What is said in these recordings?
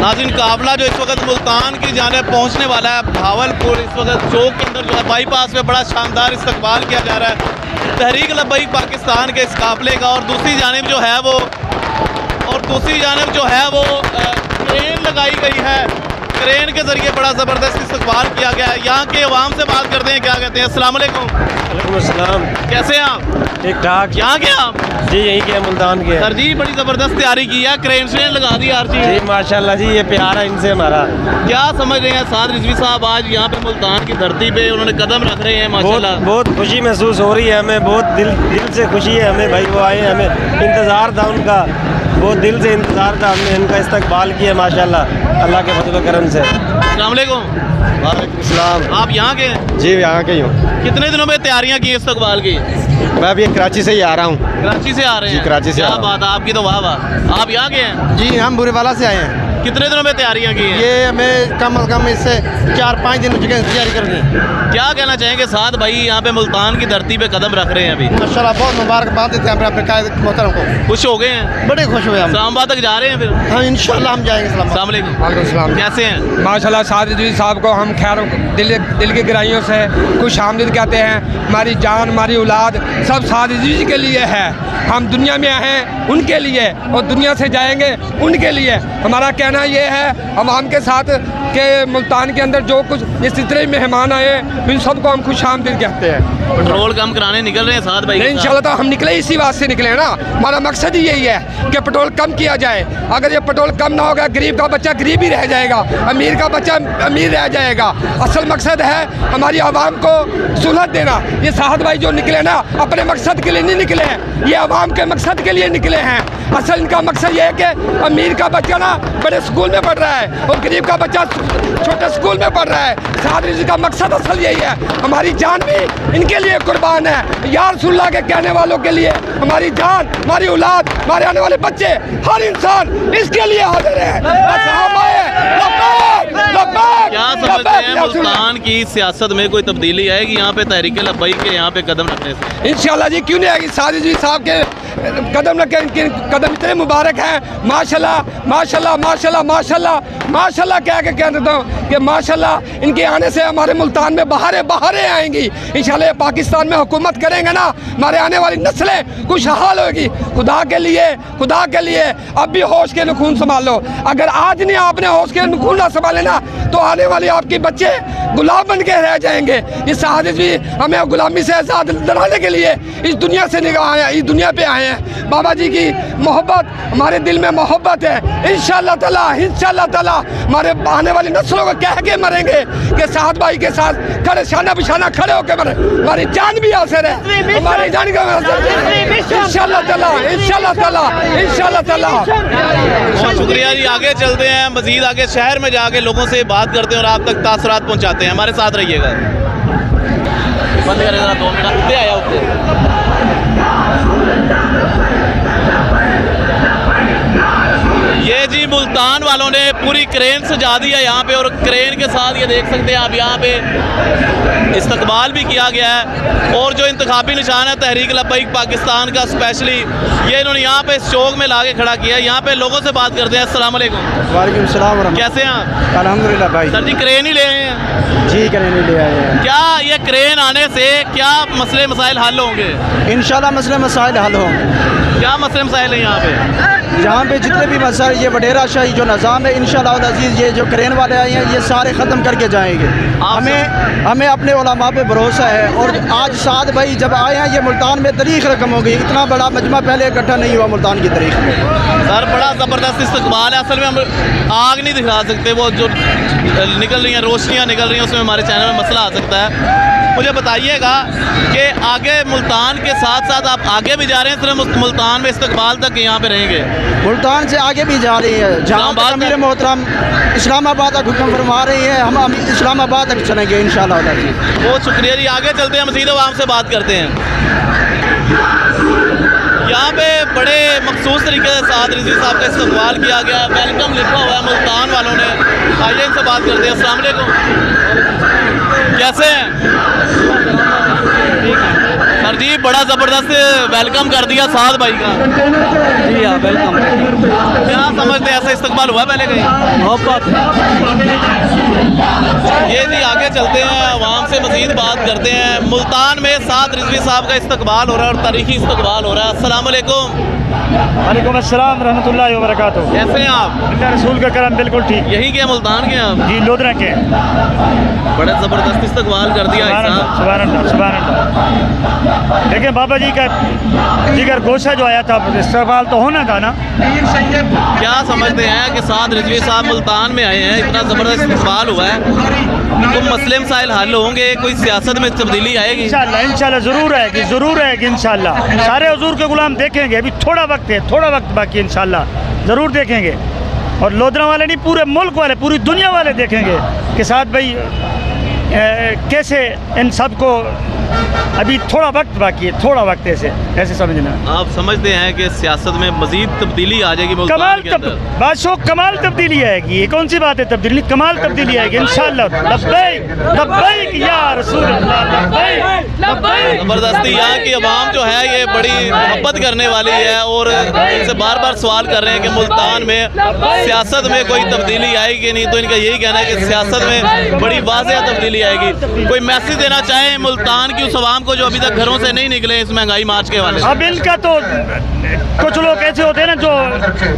नाज़रीन, काफिला जो इस वक्त मुल्तान की जानिब पहुँचने वाला है, भावलपुर इस वक्त चौक के अंदर जो है बाईपास में बड़ा शानदार इस्तकबाल किया जा रहा है तहरीक लब्बैक पाकिस्तान के इस काफिले का। और दूसरी जानिब जो है वो क्रेन लगाई गई है। क्रेन के ज़रिए बड़ा ज़बरदस्त इस्तकबाल किया गया है। यहाँ के अवाम से बात करते हैं, क्या कहते हैं। अस्सलाम वालेकुम। वालेकुम अस्सलाम। कैसे हैं आप? ठीक ठाक। यहाँ के आप? जी यहीं के मुल्तान के। सर जी बड़ी ज़बरदस्त तैयारी की है, क्रेन श्रेन लगा दी हर चीज़। जी माशाल्लाह जी, ये प्यार है इनसे हमारा। क्या समझ रहे हैं साद रिजवी साहब, आज यहाँ पे मुल्तान की धरती पे उन्होंने कदम रख रहे हैं माशाल्लाह। बहुत खुशी महसूस हो रही है हमें, बहुत दिल से खुशी है हमें भाई। वो आए, हमें इंतज़ार था उनका, बहुत दिल से इंतज़ार था। हमने इनका इस्तकबाल किया माशाल्लाह अल्लाह के फजल व करम से। अस्सलाम वालेकुम। वालेकुम सलाम। आप यहाँ के हैं? जी यहाँ के ही हूँ। कितने दिनों में तैयारियाँ की इस्तकबाल की? मैं अभी कराची से ही आ रहा हूँ। कराची से आ रहे हैं? कराची से। क्या बात है आपकी, तो वाह वाह। आप यहाँ के हैं? जी हम बुरेवाला से आए हैं। कितने दिनों में तैयारियाँ की हैं? ये हमें कम अज़ कम इससे 4-5 दिन की तैयारी करनी है। क्या कहना चाहेंगे साद भाई, यहाँ पे मुल्तान की धरती पे कदम रख रहे हैं अभी? माशाल्लाह बहुत मुबारकबाद देते हैं अपने कायद मोहतरम को। खुश हो गए हैं? बड़े खुश हुए हम। इस्लामाबाद तक जा रहे हैं फिर? हाँ इंशाल्लाह हम जाएंगे। अस्सलाम वालेकुम। वालेकुम सलाम। कैसे हैं? माशाल्लाह साद रिजवी साहब को हम खैर दिल की गहराइयों से खुश आमदीद कहते हैं। हमारी जान, हमारी औलाद सब साद रिजवी के लिए है। हम दुनिया में आए हैं उनके लिए और दुनिया से जाएंगे उनके लिए। हमारा कहना ये है अवाम के साथ के मुल्तान के अंदर जो कुछ इस तरह मेहमान आए इन सबको हम खुश आमदीद कहते हैं। पेट्रोल कम कराने निकल रहे हैं साद भाई? इंशाल्लाह तो हम निकले इसी बात से निकले हैं ना। हमारा मकसद ही यही है कि पेट्रोल कम किया जाए। अगर ये पेट्रोल कम ना होगा, गरीब का बच्चा गरीब ही रह जाएगा, अमीर का बच्चा अमीर रह जाएगा। असल मकसद है हमारी आवाम को सहूलत देना। ये साहद भाई जो निकले ना अपने मकसद के लिए नहीं निकले हैं, ये आवाम के मकसद के लिए निकले हैं। असल इनका मकसद ये है कि अमीर का बच्चा ना बड़े स्कूल में पढ़ रहा है और गरीब का बच्चा छोटे स्कूल में पढ़ रहा है। साहद रिजवी का मकसद असल यही है। हमारी जान भी इनके लिए कुर्बान है। या रसूलुल्लाह के कहने वालों के लिए हमारी जान, हमारी औलाद, हमारे आने वाले बच्चे, हर इंसान इसके लिए हाजिर है। क्या समझते हैं मुल्तान की सियासत में कोई तब्दीली आएगी यहाँ पे तहरीक लब्बैक के यहाँ पे कदम रखने से? इंशाल्लाह जी, क्यों नहीं आएगी। साद रिजवी साहब के कदम रखे, इनके कदम इतने मुबारक हैं। माशाल्लाह माशाल्लाह माशाल्लाह माशाल्लाह माशाल्लाह कह के कह देता हूँ कि माशाल्लाह इनके आने से हमारे मुल्तान में बहारें आएंगी। इंशाल्लाह पाकिस्तान में हुकूमत करेंगे ना, हमारे आने वाली नस्लें खुशहाल होगी। खुदा के लिए अब भी होश के नखून संभाल लो। अगर आज नहीं आपने होश के नखून ना संभाले ना तो आने वाले आपके बच्चे गुलाम बन के रह जाएंगे। इस साहद भी हमें गुलामी से आज़ाद दिलाने के लिए इस दुनिया से इस दुनिया पे आए हैं। बाबा जी की मोहब्बत, हमारे दिल में मोहब्बत है। इंशाअल्लाह ताला हमारे आने वाली नस्लों को कह के मरेंगे कि साहद भाई के साथ खड़े शाना बिशाना खड़े होकर मरे। हमारी जान भी हासिल है, हमारी जान का इंशाअल्लाह ताला। बहुत शुक्रिया जी। आगे चलते हैं, मजीद आगे शहर में जाके लोगों से बात करते हैं और आप तक तासरात पहुंचाते हैं। हमारे साथ रहिएगा। बंद करेगा 2 मिनट। आया ये जी मुल्तान वालों ने पूरी क्रेन सजा दी है यहाँ पे और क्रेन के साथ ये देख सकते हैं आप यहाँ पे इस्तकबाल भी किया गया है। और जो इंतखाबी निशान है तहरीक लब्बैक पाकिस्तान का, स्पेशली ये इन्होंने यहाँ पे इस चौक में लाके खड़ा किया है। यहाँ पे लोगों से बात करते हैं। अस्सलाम वालेकुम। वालेकुम सलाम। कैसे हैं आप? अल्हम्दुलिल्लाह भाई। सर जी क्रेन ही ले आए हैं? जी क्रेन ही ले आए हैं। क्या ये क्रेन आने से क्या मसले मसाइल हल होंगे? इंशाल्लाह मसले मसाइल हल होंगे। क्या मसले मसाइल है यहाँ पे? यहाँ पे जितने भी मसाइल, ये वडेरा शाही जो निज़ाम है इंशाअल्लाह अज़ीज़, ये जो क्रेन वाले आए हैं ये सारे ख़त्म करके जाएंगे। हमें अपने उलमा पे भरोसा है। और आज साद भाई जब आए हैं ये मुल्तान में तारीख़ रकम हो गई। इतना बड़ा मजमा पहले इकट्ठा नहीं हुआ मुल्तान की तारीख़ में। सर बड़ा ज़बरदस्त इस्तकबाल है। असल में हम आग नहीं दिखा सकते, वो जो निकल रही हैं रोशनियाँ निकल रही हैं उसमें हमारे चैनल में मसला आ सकता है। मुझे बताइएगा कि आगे मुल्तान के साथ साथ आप आगे भी जा रहे हैं, सिर्फ मुल्तान में इस्तकबाल तक यहाँ पे रहेंगे? मुल्तान से आगे भी जा रही है, जहाँ अमीर मोहतरम इस्लामाबाद तक हुक्म फरमा रही है, हम इस्लामाबाद तक चलेंगे इंशाअल्लाह। बहुत शुक्रिया जी। आगे चलते हैं, मज़ीद आवाम से बात करते हैं। यहाँ पे बड़े मखसूस तरीके से साद रिजवी साहब का इस्तकबाल किया गया, वेलकम लिखा हुआ है मुल्तान वालों ने। आइए इनसे बात करते हैं। अस्सलाम वालेकुम। कैसे हैं? सर सर जी, बड़ा ज़बरदस्त वेलकम कर दिया साद भाई का। जी हाँ, वेलकम। क्या समझते हैं, ऐसा इस्तकबाल हुआ पहले कहीं? मोहब्बत। ये जी आगे चलते हैं, अवाम से मज़ीद बात करते हैं। मुल्तान में साद रिजवी साहब का इस्तकबाल हो रहा है और तारीखी इस्तकबाल हो रहा है। अस्सलाम वालेकुम। वालेकुम अस्सलाम रहमतुल्लाहि व बरकातुहू। कैसे हैं आप? अल्लाह रसूल का करम बिल्कुल ठीक। यहीं के मुल्तान के हैं आप? जी, लोधरा के। बड़ा ज़बरदस्त इस्तकबाल कर दिया सुभान अल्लाह, साहब। सुभान अल्लाह, सुभान अल्लाह। देखिए बाबा जी का जिगर गोशा जो आया था, इस्तकबाल तो होना था ना। क्या समझते हैं कि साद रिजवी साहब मुल्तान में आए हैं, इतना ज़बरदस्त इस्तकबाल हुआ है, तो मसले मसाइल हल होंगे, कोई सियासत में तब्दीली आएगी? इंशाल्लाह, इंशाल्लाह ज़रूर आएगी, ज़रूर आएगी इंशाल्लाह। सारे हुजूर के गुलाम देखेंगे, अभी थोड़ा वक्त है, थोड़ा वक्त बाकी है, इंशाल्लाह ज़रूर देखेंगे। और लोधरा वाले नहीं, पूरे मुल्क वाले, पूरी दुनिया वाले देखेंगे कि साद भाई कैसे इन सबको, अभी थोड़ा वक्त बाकी है, थोड़ा वक्त ऐसे ऐसे समझना। आप समझते हैं कि सियासत में मजीद तब्दीली आ जाएगी मुल्तान कमाल के अंदर? बादशाह कमाल तब्दीली आएगी। ये कौन सी बात है तब्दीली? कमाल तब्दीली आएगी इंशाल्लाह। लब्बैक लब्बैक या रसूल अल्लाह, लब्बैक लब्बैक। ज़बरदस्ती यहाँ की आवाम जो है ये बड़ी मोहब्बत करने वाली है और इनसे बार बार सवाल कर रहे हैं कि मुल्तान में सियासत में कोई तब्दीली आएगी नहीं, तो इनका यही कहना है कि सियासत में बड़ी वाज़ेह तब्दीली आएगी। कोई मैसेज देना चाहें मुल्तान की उस आवाम को जो अभी तक घरों से नहीं निकले इस महंगाई मार्च के वाले? अब इनका तो कुछ लोग ऐसे होते हैं ना जो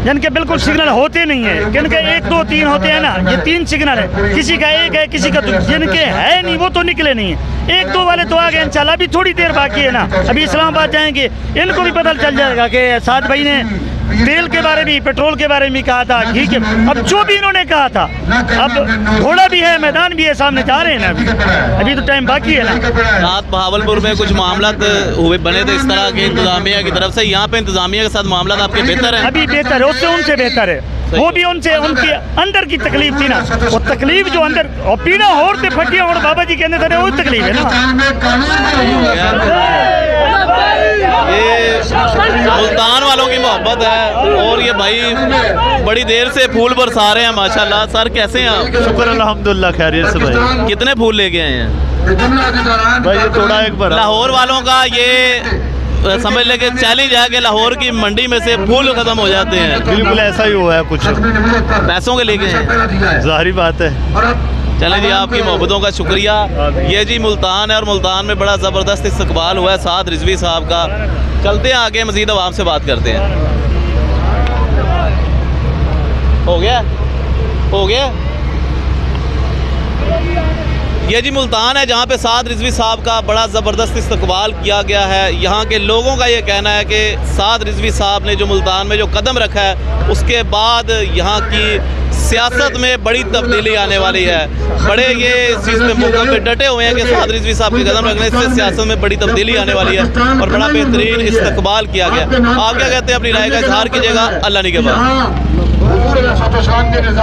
जिनके बिल्कुल सिग्नल होते नहीं है, जिनके 1 2 3 होते हैं ना, ये 3 सिग्नल है, किसी का 1 है, किसी का 2, जिनके है नहीं वो तो निकले नहीं है। 1 2 वाले तो आ गए इंशाल्लाह। अभी थोड़ी देर बाकी है ना, अभी इस्लामाबाद जाएंगे, इनको भी पता चल जाएगा कि साद भाई ने तेल के बारे में, पेट्रोल के बारे में कहा था। ठीक है, अब जो भी इन्होंने कहा था, अब घोड़ा भी है, मैदान भी है, सामने जा रहे हैं ना, अभी तो टाइम बाकी है ना। रात बहावलपुर में कुछ मामला हुए बने थे इस तरह के इंतजामिया की तरफ से, यहाँ पे इंतजामिया के साथ मामला आपके बेहतर है? अभी बेहतर है, उससे उनसे बेहतर है। वो भी उनसे, उनके अंदर की तकलीफ थी ना, वो तकलीफ जो अंदर और पीड़ा और थे फटिया और बाबा जी के अंदर था, वो तकलीफ है ना। ये मुल्तान वालों की मोहब्बत है और ये भाई बड़ी देर से फूल बरसा रहे हैं माशाल्लाह। सर कैसे हैं आप? शुक्र अल्हम्दुलिल्लाह, खैरियत से भाई। कितने फूल लेके आए हैं? भाई ये थोड़ा एक बार लाहौर वालों का ये समझ ले कि चैलेंज है कि लाहौर की मंडी में से फूल खत्म हो जाते हैं। बिल्कुल ऐसा ही हुआ है, कुछ पैसों के लेके हैं, जाहिर बात है। चलें जी, आपकी मोहब्बतों का शुक्रिया। ये जी मुल्तान है और मुल्तान में बड़ा ज़बरदस्त इस्तकबाल हुआ है साद रिजवी साहब का। चलते हैं आगे, मज़ीद आवाम से बात करते हैं। हो गया, हो गया। ये जी मुल्तान है जहाँ पे साद रिजवी साहब का बड़ा ज़बरदस्त इस्तकबाल किया गया है। यहाँ के लोगों का ये कहना है कि साद रिजवी साहब ने जो मुल्तान में जो कदम रखा है, उसके बाद यहाँ की सियासत में बड़ी तब्दीली आने वाली है। बड़े ये इस चीज़ में मौका पे डटे हुए हैं कि साद रिजवी साहब के कदम रखने से सियासत में बड़ी तब्दीली आने वाली है और बड़ा बेहतरीन इस्तकबाल किया गया। आप क्या कहते हैं? अपनी राय का इजहार कीजिएगा। अल्लाह निगहबान।